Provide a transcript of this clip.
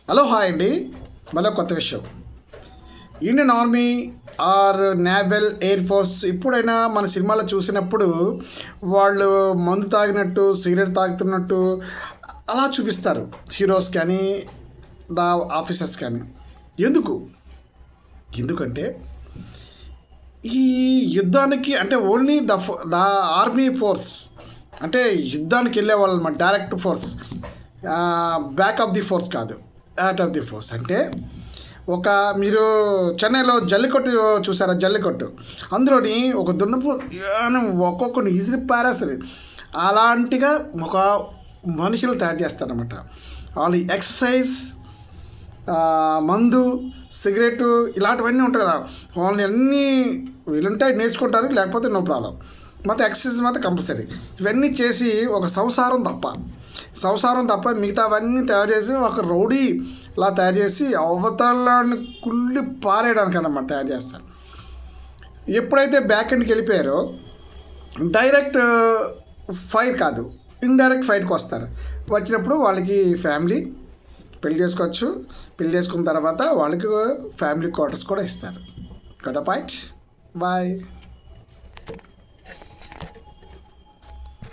Hello hi అండి. మళ్ళీ కొత్త విషయం. Indian army or naval air force ఎప్పుడైనా మన సినిమాలో చూసినప్పుడు వాళ్ళు మందు తాగినట్టు సిగరెట్ తాగుతున్నట్టు అలా చూపిస్తారు హీరోస్ కానీ ద ఆఫీసర్స్ కానీ. ఎందుకు ఎందుకంటే ఈ యుద్ధానికి అంటే ఓన్లీ ద ఆర్మీ ఫోర్స్ అంటే యుద్ధానికి వెళ్ళే వాళ్ళు అన్నమాట. Direct force, back of the force కాదు, యాట్ ఆఫ్ ది ఫోర్స్. అంటే ఒక మీరు చెన్నైలో జల్లికట్టు చూసారా? జల్లికట్టు అందులోని ఒక దున్నపు ఒక్కొక్కరిని ఈజీ పారేస్తుంది. అలాంటిగా ఒక మనుషులు తయారు చేస్తారనమాట. వాళ్ళు ఎక్సర్సైజ్, మందు, సిగరెట్ ఇలాంటివన్నీ ఉంటాయి కదా, వాళ్ళని అన్నీ వీలుంటాయి నేర్చుకుంటారు, లేకపోతే నో ప్రాబ్లం. మొత్తం ఎక్సర్సైజ్ మాత్రం కంపల్సరీ. ఇవన్నీ చేసి ఒక సంసారం తప్ప మిగతావన్నీ తయారు చేసి ఒక రౌడీ ఇలా తయారు చేసి అవతలాన్ని కుళ్ళి పారేయడానికి అన్నమాట తయారు చేస్తారు. ఎప్పుడైతే బ్యాక్ ఎండ్కి వెళ్ళిపోయారో డైరెక్ట్ ఫైర్ కాదు, ఇండైరెక్ట్ ఫైర్కి వస్తారు. వచ్చినప్పుడు వాళ్ళకి ఫ్యామిలీ పెళ్లి చేసుకోవచ్చు. పెళ్లి చేసుకున్న తర్వాత వాళ్ళకి ఫ్యామిలీ క్వార్టర్స్ కూడా ఇస్తారు కదా. పాయింట్. బాయ్.